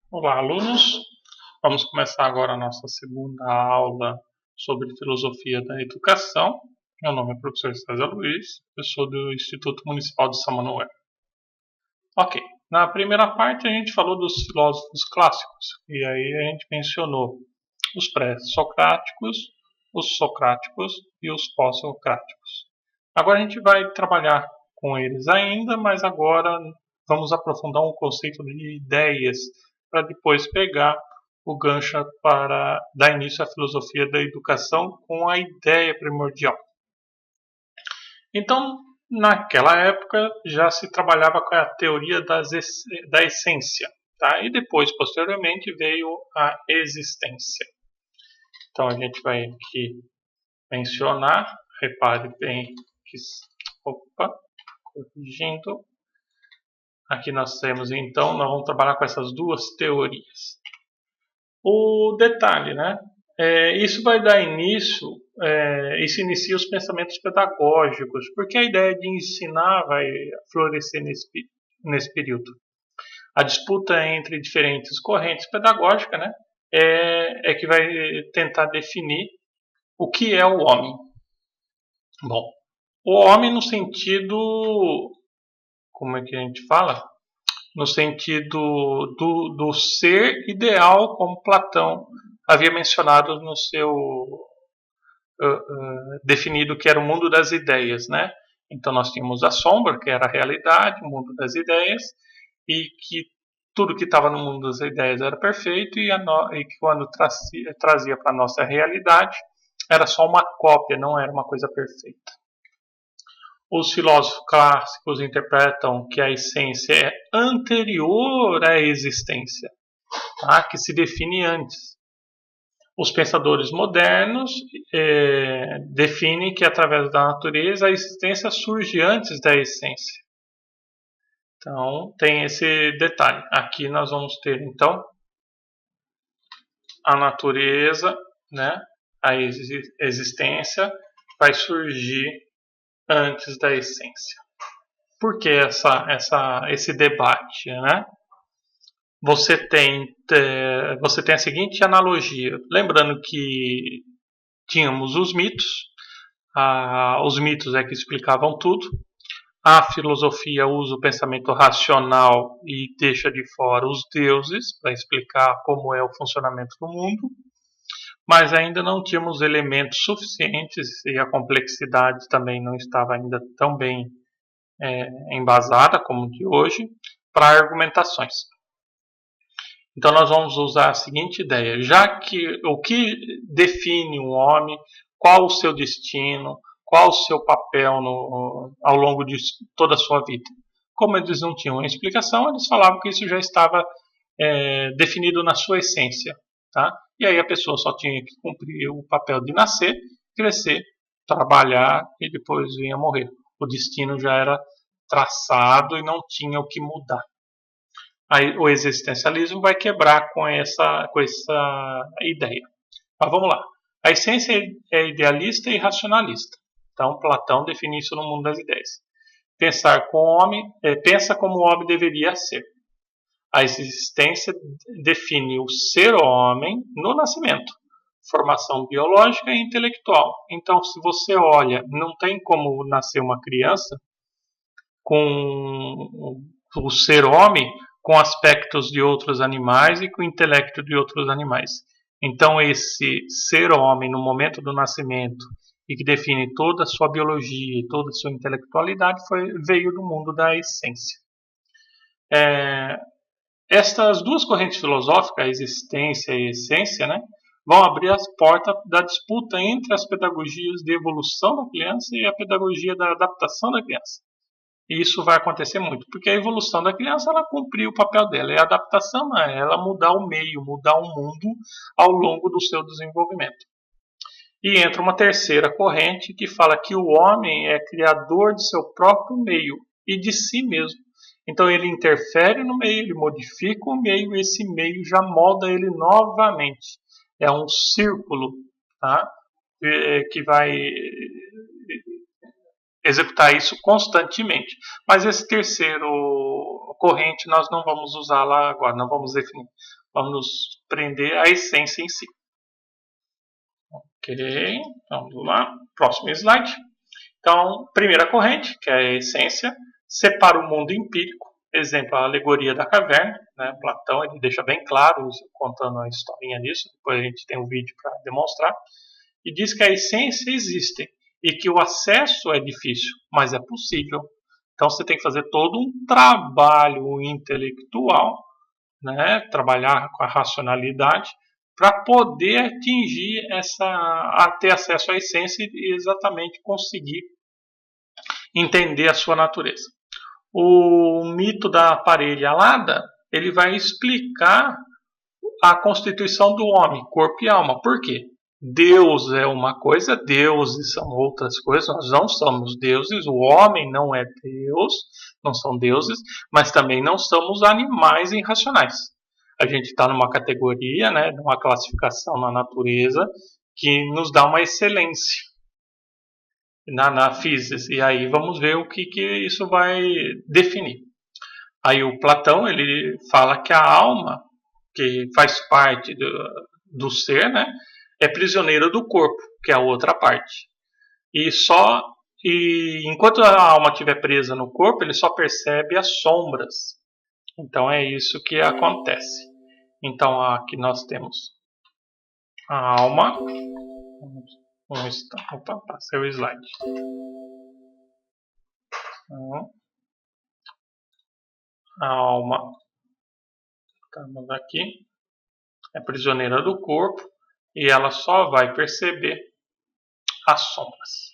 Olá, alunos! Vamos começar agora a nossa segunda aula sobre filosofia da educação. Meu nome é professor César Luiz, eu sou do Instituto Municipal de São Manuel. Ok, na primeira parte a gente falou dos filósofos clássicos, e aí a gente mencionou os pré-socráticos, os socráticos e os pós-socráticos. Agora a gente vai trabalhar com eles ainda, mas agora vamos aprofundar um conceito de ideias para depois pegar o gancho para dar início à filosofia da educação com a ideia primordial. Então, naquela época já se trabalhava com a teoria da essência, tá? E depois, posteriormente, veio a existência. Então a gente vai aqui mencionar, repare bem que, opa, corrigindo, aqui nós temos então, nós vamos trabalhar com essas duas teorias. O detalhe, né? Isso vai dar início, isso inicia os pensamentos pedagógicos, porque a ideia de ensinar vai florescer nesse período. A disputa entre diferentes correntes pedagógicas, né, é que vai tentar definir o que é o homem. Bom, o homem no sentido, como é que a gente fala? No sentido do ser ideal, como Platão havia mencionado no seu definido que era o mundo das ideias, né? Então nós tínhamos a sombra, que era a realidade, o mundo das ideias, e que tudo que estava no mundo das ideias era perfeito e que quando trazia para a nossa realidade era só uma cópia, não era uma coisa perfeita. Os filósofos clássicos interpretam que a essência é anterior à existência, tá? Que se define antes. Os pensadores modernos definem que através da natureza a existência surge antes da essência. Então tem esse detalhe. Aqui nós vamos ter então a natureza, né? A existência vai surgir antes da essência. Por que esse debate, né? Você tem a seguinte analogia. Lembrando que tínhamos os mitos. Os mitos é que explicavam tudo. A filosofia usa o pensamento racional e deixa de fora os deuses para explicar como é o funcionamento do mundo. Mas ainda não tínhamos elementos suficientes e a complexidade também não estava ainda tão bem embasada como de hoje para argumentações. Então nós vamos usar a seguinte ideia: já que o que define um homem, qual o seu destino, qual o seu papel ao longo de toda a sua vida. Como eles não tinham uma explicação, eles falavam que isso já estava definido na sua essência, tá? E aí a pessoa só tinha que cumprir o papel de nascer, crescer, trabalhar e depois vinha morrer. O destino já era traçado e não tinha o que mudar. Aí, o existencialismo vai quebrar com essa ideia. Mas vamos lá. A essência é idealista e racionalista. Então, Platão define isso no mundo das ideias. Pensa como o homem deveria ser. A existência define o ser homem no nascimento, formação biológica e intelectual. Então, se você olha, não tem como nascer uma criança com o ser homem com aspectos de outros animais e com o intelecto de outros animais. Então, esse ser homem no momento do nascimento e que define toda a sua biologia e toda a sua intelectualidade veio do mundo da essência. Estas duas correntes filosóficas, a existência e a essência, né, vão abrir as portas da disputa entre as pedagogias de evolução da criança e a pedagogia da adaptação da criança. E isso vai acontecer muito, porque a evolução da criança ela cumpriu o papel dela, e a adaptação é ela mudar o meio, mudar o mundo ao longo do seu desenvolvimento. E entra uma terceira corrente que fala que o homem é criador de seu próprio meio e de si mesmo. Então ele interfere no meio, ele modifica o meio e esse meio já molda ele novamente. É um círculo, tá? Que vai executar isso constantemente. Mas esse terceiro corrente nós não vamos usar lá agora, não vamos definir. Vamos nos prender à essência em si. Ok, vamos lá. Próximo slide. Então, primeira corrente, que é a essência, separa o mundo empírico. Exemplo, a alegoria da caverna. Né? Platão ele deixa bem claro, contando a historinha disso. Depois a gente tem um vídeo para demonstrar. E diz que a essência existe e que o acesso é difícil, mas é possível. Então você tem que fazer todo um trabalho intelectual, né? Trabalhar com a racionalidade, para poder atingir ter acesso à essência e exatamente conseguir entender a sua natureza. O mito da parelha alada, ele vai explicar a constituição do homem, corpo e alma. Por quê? Deus é uma coisa, deuses são outras coisas, nós não somos deuses, o homem não é Deus, não são deuses, mas também não somos animais irracionais. A gente está numa categoria, né, numa classificação na natureza que nos dá uma excelência na física. E aí vamos ver o que isso vai definir. Aí o Platão ele fala que a alma, que faz parte do ser, né, é prisioneira do corpo, que é a outra parte. E enquanto a alma estiver presa no corpo, ele só percebe as sombras. Então é isso que acontece. Então aqui nós temos a alma. Opa, passei o slide. A alma, estamos aqui, é prisioneira do corpo e ela só vai perceber as sombras.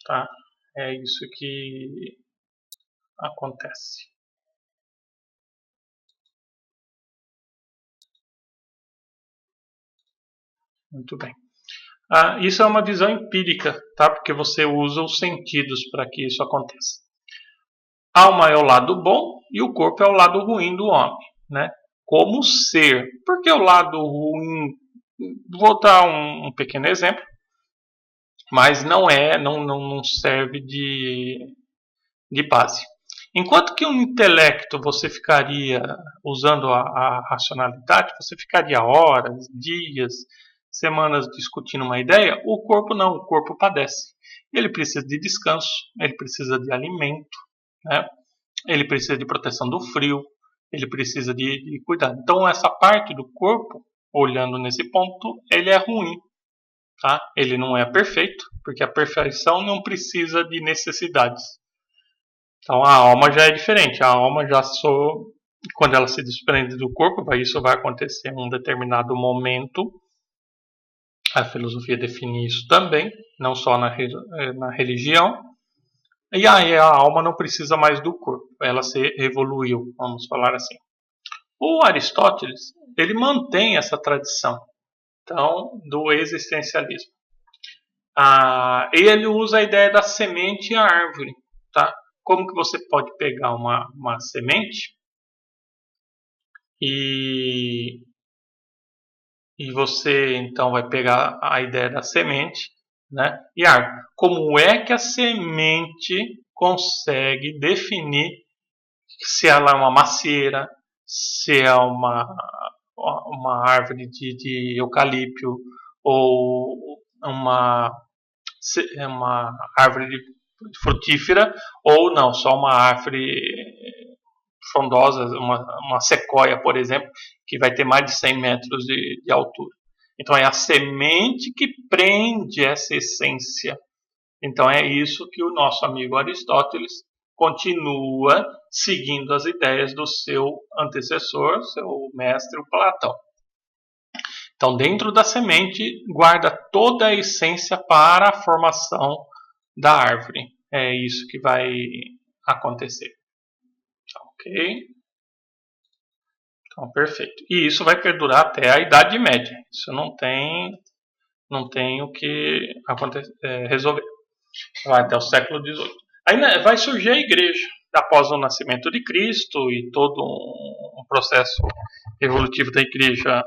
Tá? É isso que acontece. Muito bem. Isso é uma visão empírica, tá? Porque você usa os sentidos para que isso aconteça. A alma é o lado bom e o corpo é o lado ruim do homem, né? Como ser. Por que o lado ruim? Vou dar um pequeno exemplo, mas não serve de base. Enquanto que o intelecto você ficaria usando a racionalidade, você ficaria horas, dias, semanas discutindo uma ideia, o corpo não, o corpo padece. Ele precisa de descanso, ele precisa de alimento, né? Ele precisa de proteção do frio, ele precisa de cuidado. Então essa parte do corpo, olhando nesse ponto, ele é ruim. Tá? Ele não é perfeito, porque a perfeição não precisa de necessidades. Então a alma já é diferente. A alma quando ela se desprende do corpo, isso vai acontecer em um determinado momento. A filosofia define isso também, não só na religião. E aí a alma não precisa mais do corpo, ela se evoluiu, vamos falar assim. O Aristóteles, ele mantém essa tradição, então, do existencialismo. Ele usa a ideia da semente e a árvore. Tá? Como que você pode pegar uma semente e você então vai pegar a ideia da semente, né, e a árvore. Como é que a semente consegue definir se ela é uma macieira, se é uma árvore de eucalipto ou uma árvore frutífera ou não, só uma árvore frondosa, uma sequoia, por exemplo, que vai ter mais de 100 metros de altura. Então é a semente que prende essa essência. Então é isso que o nosso amigo Aristóteles continua seguindo as ideias do seu antecessor, seu mestre, o Platão. Então, dentro da semente, guarda toda a essência para a formação da árvore. É isso que vai acontecer. Ok? Então, perfeito. E isso vai perdurar até a Idade Média. Isso não tem o que resolver. Vai até o século XVIII. Aí vai surgir a igreja, após o nascimento de Cristo e todo um processo evolutivo da igreja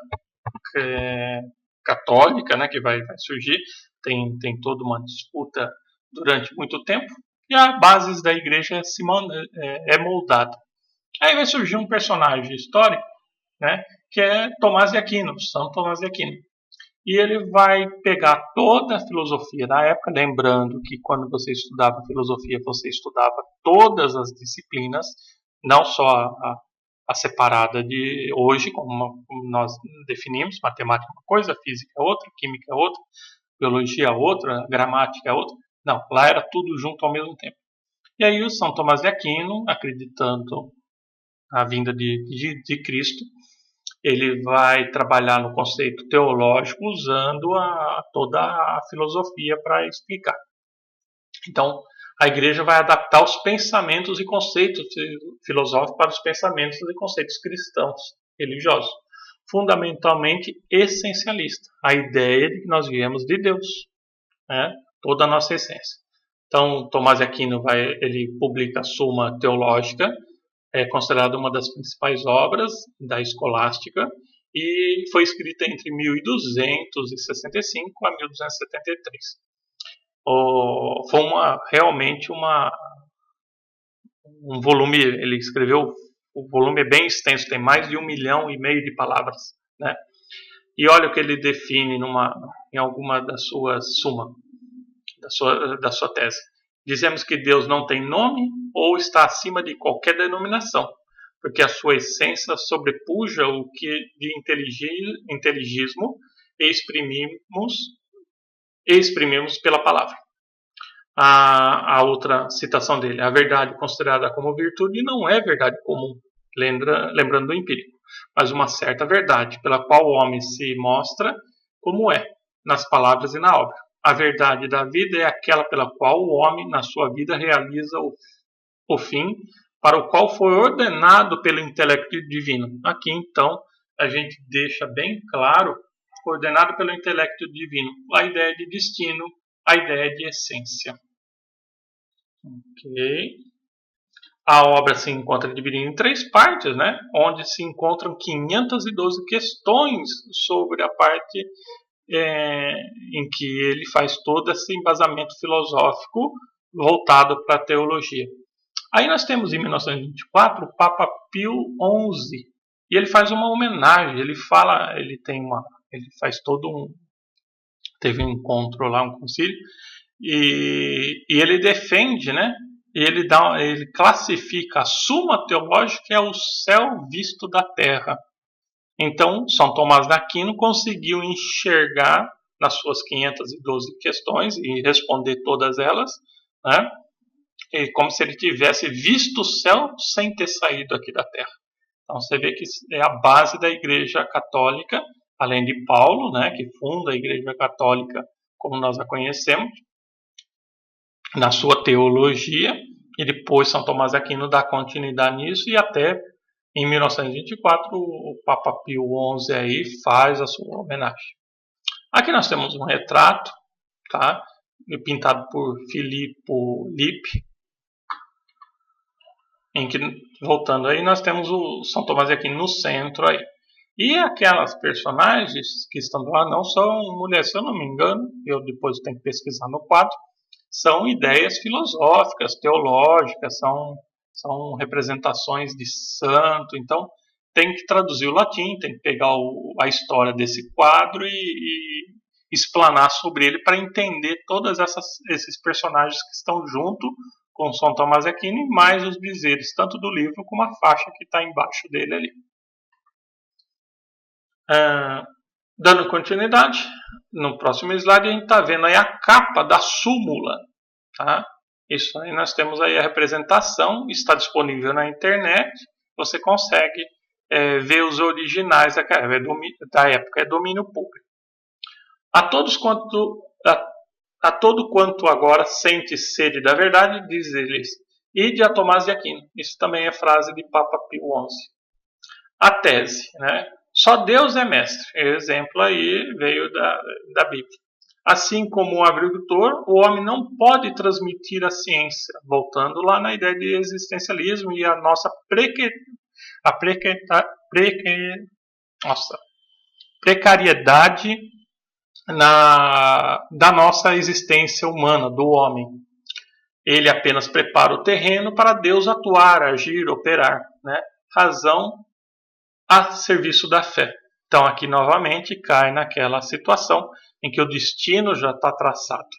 católica, né, que vai surgir. Tem toda uma disputa durante muito tempo. e a base da igreja é moldada. Aí vai surgir um personagem histórico, né, que é Tomás de Aquino, São Tomás de Aquino. E ele vai pegar toda a filosofia da época, lembrando que quando você estudava filosofia, você estudava todas as disciplinas, não só a separada de hoje, como nós definimos, matemática é uma coisa, física é outra, química é outra, biologia é outra, gramática é outra. Não, lá era tudo junto ao mesmo tempo. E aí o São Tomás de Aquino, acreditando na vinda de Cristo, ele vai trabalhar no conceito teológico usando toda a filosofia para explicar. Então, a igreja vai adaptar os pensamentos e conceitos filosóficos para os pensamentos e conceitos cristãos, religiosos. Fundamentalmente essencialista. A ideia de que nós viemos de Deus, né? Toda a nossa essência. Então, Tomás de Aquino ele publica a Suma Teológica, é considerada uma das principais obras da escolástica e foi escrita entre 1265 a 1273. Foi realmente um volume, ele escreveu, o volume é bem extenso, tem mais de 1,5 milhão de palavras, né? E olha o que ele define em alguma da sua suma, da sua tese. Dizemos que Deus não tem nome ou está acima de qualquer denominação, porque a sua essência sobrepuja o que de inteligismo exprimimos pela palavra. A outra citação dele: a verdade considerada como virtude não é verdade comum, lembrando do empírico, mas uma certa verdade, pela qual o homem se mostra como é, nas palavras e na obra. A verdade da vida é aquela pela qual o homem, na sua vida, realiza o fim para o qual foi ordenado pelo intelecto divino. Aqui, então, a gente deixa bem claro, ordenado pelo intelecto divino, a ideia de destino, a ideia de essência. Ok. A obra se encontra dividida em 3 partes, né? Onde se encontram 512 questões sobre a parte em que ele faz todo esse embasamento filosófico voltado para a teologia. Aí nós temos em 1924 o Papa Pio XI e ele faz uma homenagem. Ele faz teve um encontro lá, um concílio, e ele defende, né? Ele classifica a Suma Teológica que é o céu visto da terra. Então, São Tomás de Aquino conseguiu enxergar nas suas 512 questões e responder todas elas, né? Como se ele tivesse visto o céu sem ter saído aqui da terra. Então, você vê que é a base da Igreja Católica, além de Paulo, né, que funda a Igreja Católica como nós a conhecemos, na sua teologia, e depois São Tomás de Aquino dá continuidade nisso e até em 1924, o Papa Pio XI aí faz a sua homenagem. Aqui nós temos um retrato, tá? Pintado por Filippo Lippi, em que, voltando aí, nós temos o São Tomás de Aquino no centro aí. E aquelas personagens que estão lá não são mulheres, se eu não me engano, eu depois tenho que pesquisar no quadro, são ideias filosóficas, teológicas, são representações de santo. Então tem que traduzir o latim, tem que pegar a história desse quadro e explanar sobre ele para entender todos esses personagens que estão junto com São Tomás de Aquino e mais os dizeres, tanto do livro como a faixa que está embaixo dele ali. Dando continuidade, no próximo slide a gente está vendo aí a capa da súmula, tá? Isso aí nós temos aí a representação, está disponível na internet, você consegue ver os originais da época, é domínio público. A todo quanto agora sente sede da verdade, diz eles, ide a Tomás de Aquino. Isso também é frase de Papa Pio XI. A tese, né? Só Deus é mestre. O exemplo aí veio da Bíblia. Assim como o agricultor, o homem não pode transmitir a ciência. Voltando lá na ideia de existencialismo e a nossa precariedade da nossa existência humana, do homem. Ele apenas prepara o terreno para Deus atuar, agir, operar, né? Razão a serviço da fé. Então aqui novamente cai naquela situação em que o destino já está traçado.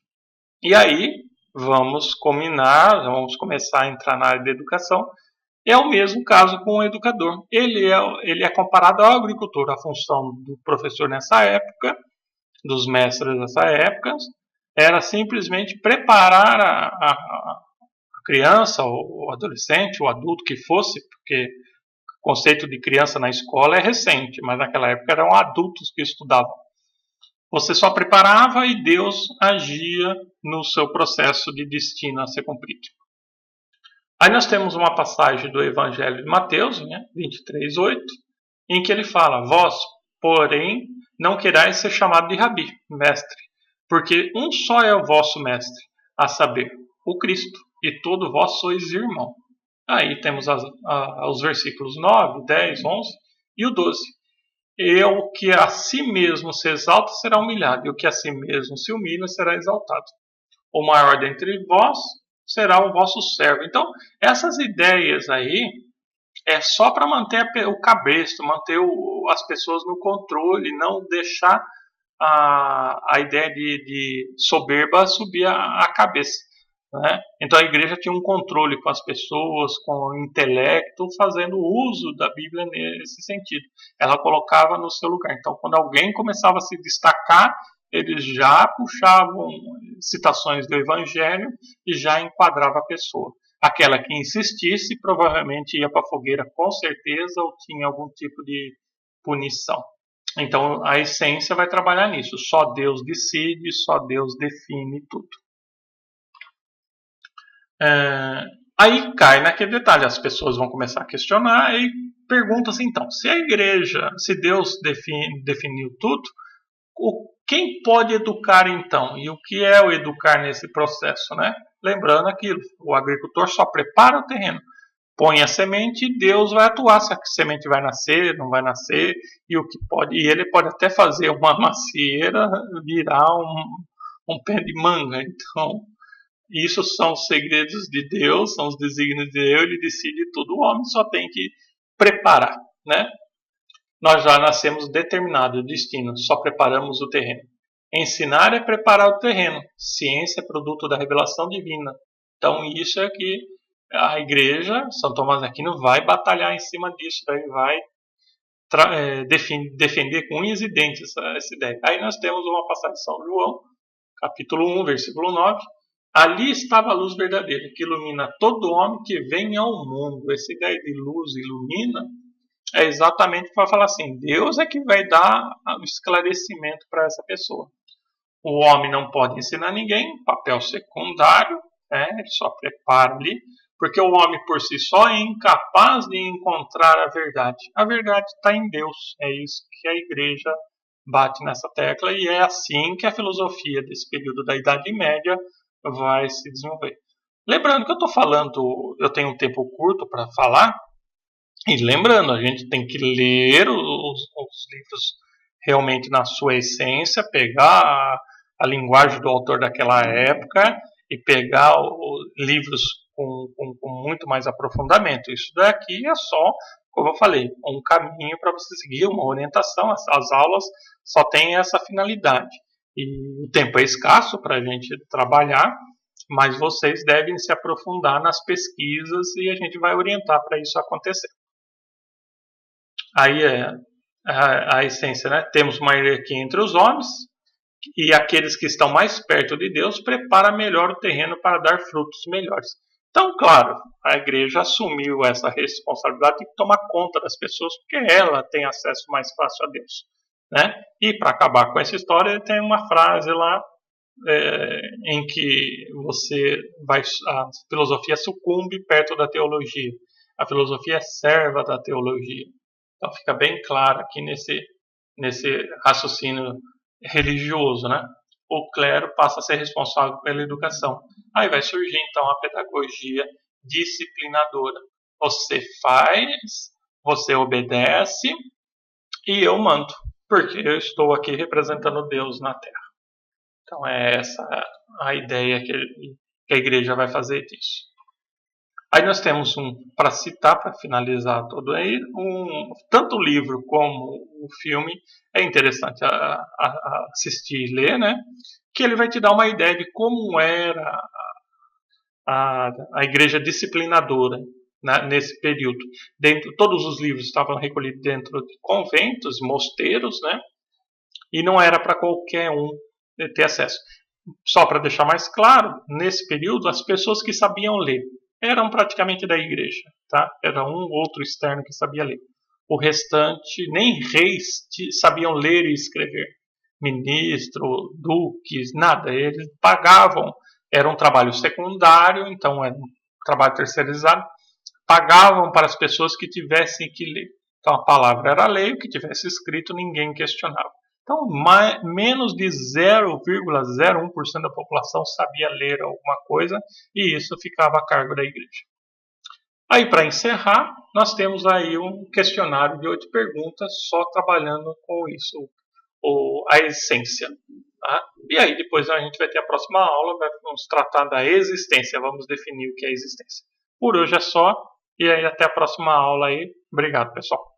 E aí vamos combinar, vamos começar a entrar na área da educação. É o mesmo caso com o educador. Ele é comparado ao agricultor. A função do professor nessa época, dos mestres nessa época, era simplesmente preparar a criança, o adolescente, o adulto que fosse, porque o conceito de criança na escola é recente, mas naquela época eram adultos que estudavam. Você só preparava e Deus agia no seu processo de destino a ser cumprido. Aí nós temos uma passagem do Evangelho de Mateus, 23:8, em que ele fala: vós, porém, não querais ser chamado de rabi, mestre, porque um só é o vosso mestre, a saber, o Cristo, e todos vós sois irmão. Aí temos os versículos 9, 10, 11 e o 12. E o que a si mesmo se exalta será humilhado, e o que a si mesmo se humilha será exaltado. O maior dentre vós será o vosso servo. Então, essas ideias aí é só para manter o cabresto, manter as pessoas no controle, não deixar a ideia de soberba subir a cabeça. Né? Então a igreja tinha um controle com as pessoas, com o intelecto, fazendo uso da Bíblia nesse sentido. Ela colocava no seu lugar. Então, quando alguém começava a se destacar, eles já puxavam citações do Evangelho e já enquadrava a pessoa. Aquela que insistisse provavelmente ia para a fogueira com certeza ou tinha algum tipo de punição. Então a essência vai trabalhar nisso. Só Deus decide, só Deus define tudo. Aí cai naquele detalhe, as pessoas vão começar a questionar e perguntam assim, então, se a igreja, se Deus definiu tudo, quem pode educar então? E o que é o educar nesse processo, né? Lembrando aquilo, o agricultor só prepara o terreno, põe a semente e Deus vai atuar se a semente vai nascer, não vai nascer, e ele pode até fazer uma macieira virar um pé de manga. Então, isso são os segredos de Deus, são os desígnios de Deus, ele decide tudo, o homem só tem que preparar, né? Nós já nascemos determinados, o destino, só preparamos o terreno. Ensinar é preparar o terreno, ciência é produto da revelação divina. Então isso é que a igreja, São Tomás de Aquino, vai batalhar em cima disso, daí vai defender com unhas e dentes essa ideia. Aí nós temos uma passagem de São João, capítulo 1, versículo 9. Ali estava a luz verdadeira, que ilumina todo homem que vem ao mundo. Essa ideia de luz ilumina é exatamente para falar assim, Deus é que vai dar o esclarecimento para essa pessoa. O homem não pode ensinar ninguém, papel secundário, ele só prepara ali, porque o homem por si só é incapaz de encontrar a verdade. A verdade está em Deus, é isso que a igreja bate nessa tecla e é assim que a filosofia desse período da Idade Média vai se desenvolver. Lembrando que eu estou falando, eu tenho um tempo curto para falar, e lembrando, a gente tem que ler os livros realmente na sua essência, pegar a linguagem do autor daquela época e pegar os livros com muito mais aprofundamento. Isso daqui é só, como eu falei, um caminho para você seguir, uma orientação. As aulas só têm essa finalidade. E o tempo é escasso para a gente trabalhar, mas vocês devem se aprofundar nas pesquisas e a gente vai orientar para isso acontecer. Aí é a essência, né? Temos uma hierarquia entre os homens e aqueles que estão mais perto de Deus prepara melhor o terreno para dar frutos melhores. Então, claro, a igreja assumiu essa responsabilidade de tomar conta das pessoas porque ela tem acesso mais fácil a Deus, né? E para acabar com essa história, tem uma frase lá em que a filosofia sucumbe perto da teologia. A filosofia é serva da teologia. Então fica bem claro aqui nesse raciocínio religioso, né? O clero passa a ser responsável pela educação. Aí vai surgir então a pedagogia disciplinadora. Você faz, você obedece e eu mando, porque eu estou aqui representando Deus na Terra. Então é essa a ideia que a igreja vai fazer disso. Aí nós temos para citar, para finalizar tudo aí, tanto o livro como o filme é interessante assistir e ler, né? Que ele vai te dar uma ideia de como era a igreja disciplinadora, né, nesse período. Todos os livros estavam recolhidos dentro de conventos, mosteiros, né? E não era para qualquer um ter acesso. Só para deixar mais claro, nesse período, as pessoas que sabiam ler eram praticamente da igreja, tá? Era um outro externo que sabia ler. O restante, nem reis sabiam ler e escrever. Ministro, duques, nada. Eles pagavam. Era um trabalho secundário, então era um trabalho terceirizado. Pagavam para as pessoas que tivessem que ler. Então a palavra era lei, o que tivesse escrito ninguém questionava. Então, menos de 0,01% da população sabia ler alguma coisa e isso ficava a cargo da igreja. Aí, para encerrar, nós temos aí um questionário de 8 perguntas só trabalhando com isso, a essência. Tá? E aí, depois a gente vai ter a próxima aula, vamos tratar da existência, vamos definir o que é existência. Por hoje é só, e aí até a próxima aula aí. Obrigado, pessoal.